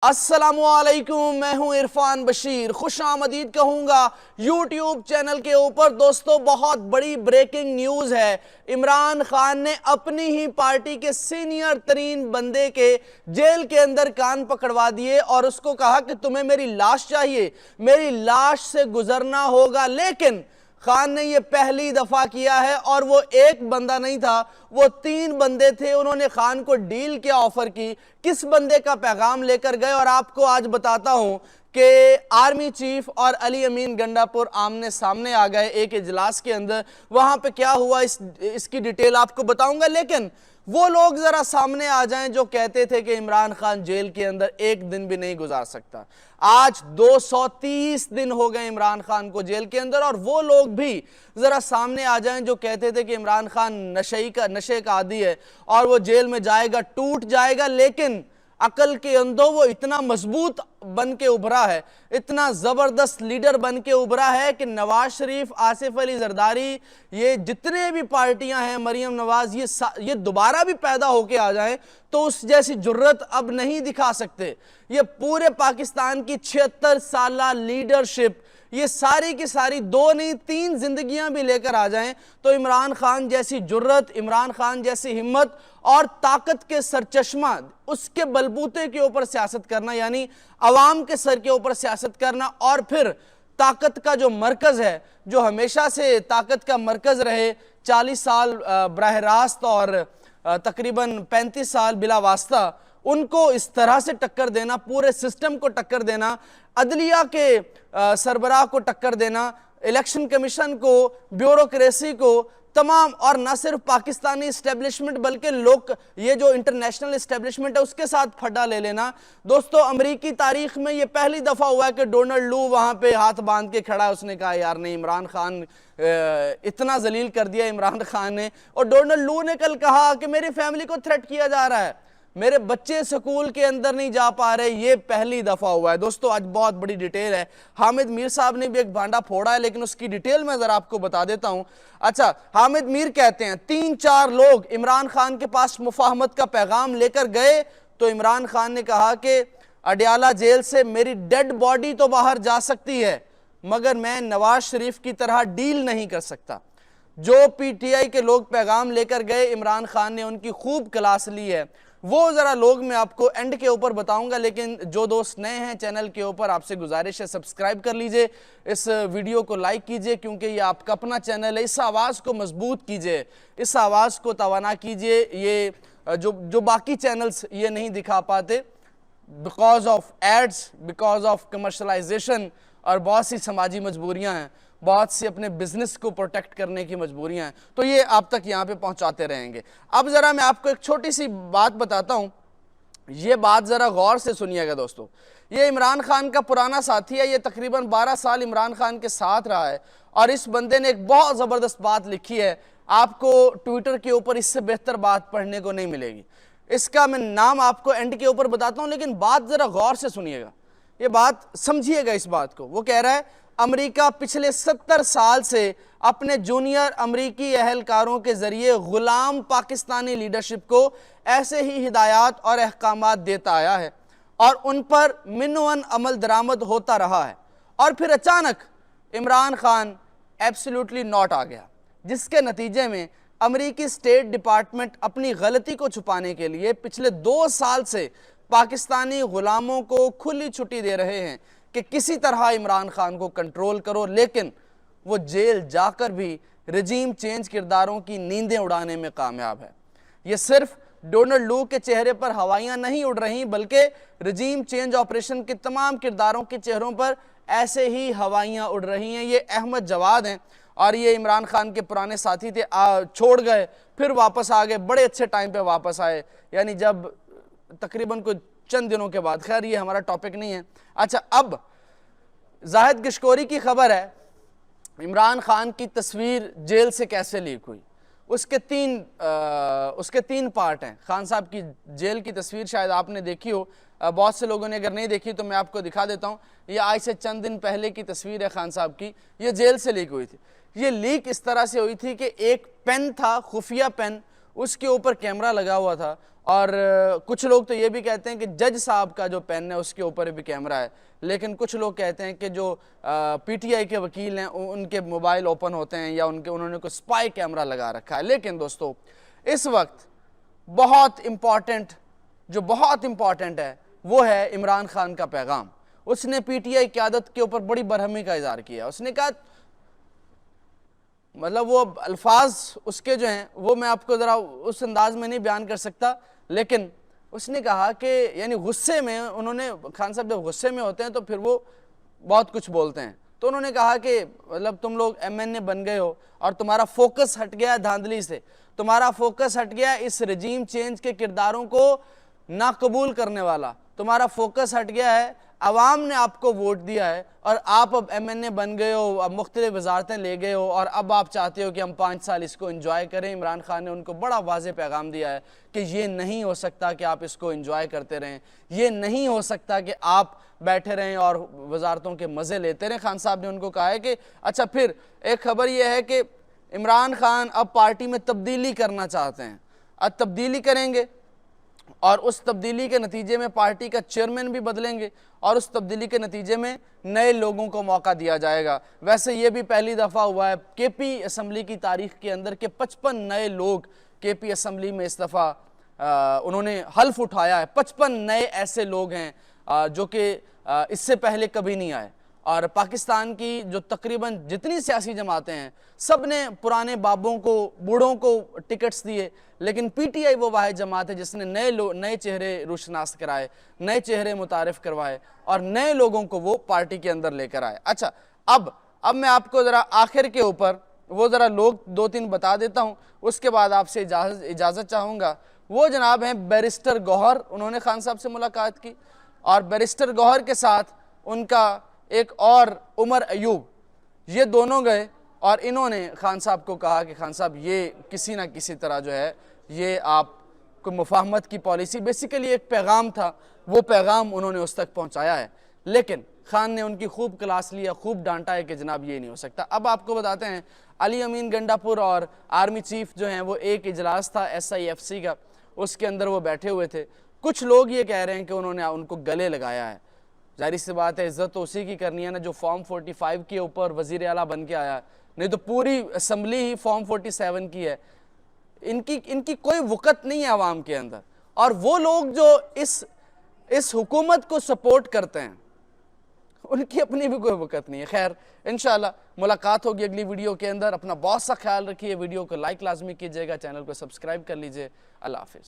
अस्सलामुअलैकुम, मैं हूं इरफान बशीर। खुश आमदीद कहूंगा यूट्यूब चैनल के ऊपर। दोस्तों, बहुत बड़ी ब्रेकिंग न्यूज़ है। इमरान खान ने अपनी ही पार्टी के सीनियर तरीन बंदे के जेल के अंदर कान पकड़वा दिए और उसको कहा कि तुम्हें मेरी लाश चाहिए, मेरी लाश से गुजरना होगा। लेकिन खान ने यह पहली दफा किया है और वो एक बंदा नहीं था, वो 3 बंदे थे। उन्होंने खान को डील क्या ऑफर की, किस बंदे का पैगाम लेकर गए, और आपको आज बताता हूं कि आर्मी चीफ और अली अमीन गंडापुर आमने सामने आ गए एक इजलास के अंदर। वहां पे क्या हुआ इसकी डिटेल आपको बताऊंगा। लेकिन वो लोग जरा सामने आ जाएं जो कहते थे कि इमरान खान जेल के अंदर एक दिन भी नहीं गुजार सकता। आज 230 दिन हो गए इमरान खान को जेल के अंदर, और वो लोग भी जरा सामने आ जाएं जो कहते थे कि इमरान खान नशे का आदी है और वो जेल में जाएगा टूट जाएगा। लेकिन अकल के अंदर वो इतना मजबूत बन के उभरा है, इतना जबरदस्त लीडर बन के उभरा है कि नवाज शरीफ, आसिफ अली जरदारी, ये जितने भी पार्टियां हैं, मरियम नवाज, ये दोबारा भी पैदा होके आ जाएं तो उस जैसी जुर्रत अब नहीं दिखा सकते। ये पूरे पाकिस्तान की 76 साला लीडरशिप, ये सारी की सारी 2 नहीं 3 जिंदगियां भी लेकर आ जाएं तो इमरान खान जैसी जुर्रत, इमरान खान जैसी हिम्मत और ताकत के सरचश्मा, उसके बलबूते के ऊपर सियासत करना, यानी अवाम के सर के ऊपर सियासत करना, और फिर ताकत का जो मरकज है, जो हमेशा से ताकत का मरकज रहे, 40 साल बराह रास्त और तकरीबन 35 साल बिला वास्ता, उनको इस तरह से टक्कर देना, पूरे सिस्टम को टक्कर देना, अदलिया के सरबराह को टक्कर देना, इलेक्शन कमीशन को, ब्यूरोक्रेसी को, तमाम, और न सिर्फ पाकिस्तानी इस्टेब्लिशमेंट बल्कि लोग, ये जो इंटरनेशनल इस्टेब्लिशमेंट है उसके साथ फड्डा ले लेना। दोस्तों, अमेरिकी तारीख में ये पहली दफा हुआ है कि डोनाल्ड लू वहां पे हाथ बांध के खड़ा है। उसने कहा यार नहीं, इमरान खान इतना जलील कर दिया इमरान खान ने। और डोनाल्ड लू ने कल कहा कि मेरी फैमिली को थ्रेट किया जा रहा है, मेरे बच्चे स्कूल के अंदर नहीं जा पा रहे। ये पहली दफा हुआ है। दोस्तों, आज बहुत बड़ी डिटेल है। हामिद मीर साहब ने भी एक भांडा फोड़ा है, लेकिन उसकी डिटेल मैं जरा आपको बता देता हूं। अच्छा, हामिद मीर कहते हैं 3-4 लोग इमरान खान के पास मुफाहमत का पैगाम लेकर गए तो इमरान खान ने कहा कि अडयाला जेल से मेरी डेड बॉडी तो बाहर जा सकती है, मगर मैं नवाज शरीफ की तरह डील नहीं कर सकता। जो पीटीआई के लोग पैगाम लेकर गए, इमरान खान ने उनकी खूब क्लास ली है। वो जरा लोग मैं आपको एंड के ऊपर बताऊंगा, लेकिन जो दोस्त नए हैं चैनल के ऊपर, आपसे गुजारिश है सब्सक्राइब कर लीजिए, इस वीडियो को लाइक कीजिए, क्योंकि ये आपका अपना चैनल है। इस आवाज़ को मजबूत कीजिए, इस आवाज़ को तवाना कीजिए। ये जो बाकी चैनल्स ये नहीं दिखा पाते, because of ads, because of commercialisation, और बहुत सी समाजी मजबूरियाँ हैं, बहुत सी अपने बिजनेस को प्रोटेक्ट करने की मजबूरियां हैं, तो ये आप तक यहाँ पे पहुंचाते रहेंगे। अब जरा मैं आपको एक छोटी सी बात बताता हूं, ये बात जरा गौर से सुनिएगा दोस्तों। ये इमरान खान का पुराना साथी है, ये तकरीबन 12 साल इमरान खान के साथ रहा है, और इस बंदे ने एक बहुत ज़बरदस्त बात लिखी है। आपको ट्विटर के ऊपर इससे बेहतर बात पढ़ने को नहीं मिलेगी। इसका मैं नाम आपको एंड के ऊपर बताता हूँ, लेकिन बात जरा गौर से सुनिएगा, ये बात समझिएगा इस बात को। वो कह रहा है अमेरिका पिछले 70 साल से अपने जूनियर अमेरिकी अहलकारों के जरिए गुलाम पाकिस्तानी लीडरशिप को ऐसे ही हिदायत और अहकामात देता आया है और उन पर मिनवन अमल दरामद होता रहा है, और फिर अचानक इमरान खान एब्सोल्युटली नॉट आ गया, जिसके नतीजे में अमेरिकी स्टेट डिपार्टमेंट अपनी गलती को छुपाने के लिए पिछले 2 साल से पाकिस्तानी गुलामों को खुली छुट्टी दे रहे हैं कि किसी तरह इमरान खान को कंट्रोल करो। लेकिन वो जेल जाकर भी रजीम चेंज किरदारों की नींदें उड़ाने में कामयाब है। ये सिर्फ डोनाल्ड लू के चेहरे पर हवाइयां नहीं उड़ रही, बल्कि रजीम चेंज ऑपरेशन के तमाम किरदारों के चेहरों पर ऐसे ही हवाइयां उड़ रही हैं। ये अहमद जवाद हैं, और ये इमरान खान के पुराने साथी थे, छोड़ गए फिर वापस आ गए, बड़े अच्छे टाइम पे वापस आए, यानी जब तकरीबन कुछ चंद दिनों के बाद। खैर, ये हमारा टॉपिक नहीं है। अच्छा, अब जाहिद गिशकोरी की खबर है, इमरान खान की तस्वीर जेल से कैसे लीक हुई। उसके तीन पार्ट हैं। खान साहब की जेल की तस्वीर शायद आपने देखी हो, बहुत से लोगों ने अगर नहीं देखी तो मैं आपको दिखा देता हूँ। ये आज से चंद दिन पहले की तस्वीर है खान साहब की, ये जेल से लीक हुई थी। ये लीक इस तरह से हुई थी कि एक पेन था, खुफिया पेन, उसके ऊपर कैमरा लगा हुआ था। और कुछ लोग तो ये भी कहते हैं कि जज साहब का जो पेन है उसके ऊपर भी कैमरा है, लेकिन कुछ लोग कहते हैं कि जो पीटीआई के वकील हैं उनके मोबाइल ओपन होते हैं या उन्होंने कोई स्पाई कैमरा लगा रखा है। लेकिन दोस्तों इस वक्त बहुत इंपॉर्टेंट है वो है इमरान खान का पैगाम। उसने पीटीआई क़यादत के ऊपर बड़ी बरहमी का इजहार किया। उसने कहा, मतलब वो अल्फाज उसके जो हैं वो मैं आपको ज़रा उस अंदाज में नहीं बयान कर सकता, लेकिन उसने कहा कि यानी गुस्से में उन्होंने, खान साहब जब गुस्से में होते हैं तो फिर वो बहुत कुछ बोलते हैं। तो उन्होंने कहा कि मतलब तुम लोग एमएनए बन गए हो और तुम्हारा फोकस हट गया है धांधली से, तुम्हारा फोकस हट गया इस रजीम चेंज के किरदारों को नाकबूल करने वाला, तुम्हारा फोकस हट गया है, अवाम ने आपको वोट दिया है और आप अब एमएनए बन गए हो, अब मुख्तलिफ वजारतें ले गए हो और अब आप चाहते हो कि हम 5 साल इसको एंजॉय करें। इमरान खान ने उनको बड़ा वाज़ेह पैगाम दिया है कि ये नहीं हो सकता कि आप इसको एंजॉय करते रहें, ये नहीं हो सकता कि आप बैठे रहें और वजारतों के मज़े लेते रहें। खान साहब ने उनको कहा है कि अच्छा, फिर एक खबर यह है कि इमरान खान अब पार्टी में तब्दीली करना चाहते हैं, अब तब्दीली करेंगे और उस तब्दीली के नतीजे में पार्टी का चेयरमैन भी बदलेंगे और उस तब्दीली के नतीजे में नए लोगों को मौका दिया जाएगा। वैसे ये भी पहली दफ़ा हुआ है केपी असम्बली की तारीख के अंदर के 55 नए लोग केपी असम्बली में इस दफ़ा उन्होंने हल्फ उठाया है। 55 नए ऐसे लोग हैं जो कि इससे पहले कभी नहीं आए। और पाकिस्तान की जो तकरीबन जितनी सियासी जमातें हैं सब ने पुराने बाबों को, बूढ़ों को टिकट्स दिए, लेकिन पीटीआई वो वाहिद जमात है जिसने नए चेहरे रूशनास कराए, नए चेहरे मुतारिफ करवाए और नए लोगों को वो पार्टी के अंदर लेकर आए। अच्छा, अब मैं आपको ज़रा आखिर के ऊपर वो ज़रा लोग 2-3 बता देता हूँ, उसके बाद आपसे इजाज़त चाहूँगा। वो जनाब हैं बैरिस्टर गौहर, उन्होंने खान साहब से मुलाकात की और बैरिस्टर गौहर के साथ उनका एक और उमर अयूब, ये दोनों गए और इन्होंने खान साहब को कहा कि खान साहब ये किसी ना किसी तरह जो है ये आप को मुफाहमत की पॉलिसी, बेसिकली एक पैगाम था, वो पैगाम उन्होंने उस तक पहुंचाया है। लेकिन खान ने उनकी खूब क्लास लिया, खूब डांटा है कि जनाब ये नहीं हो सकता। अब आपको बताते हैं अली अमीन गंडापुर और आर्मी चीफ जो हैं वो एक इजलास था SIFC का, उसके अंदर वो बैठे हुए थे। कुछ लोग ये कह रहे हैं कि उन्होंने उनको गले लगाया है। जाहिर सी बात है इज्जत तो उसी की करनी है ना जो फॉर्म 45 के ऊपर वजीर आला बन के आया, नहीं तो पूरी असम्बली ही फॉर्म 47 की है। इनकी कोई वक़्त नहीं है आवाम के अंदर। और वो लोग जो इस हुकूमत को सपोर्ट करते हैं उनकी अपनी भी कोई वक़्त नहीं है। खैर, इंशाल्लाह मुलाकात होगी अगली वीडियो के अंदर। अपना बहुत सा ख्याल रखिए, वीडियो को लाइक लाजमी कीजिएगा, चैनल को सब्सक्राइब कर लीजिए। अल्लाह हाफिज़।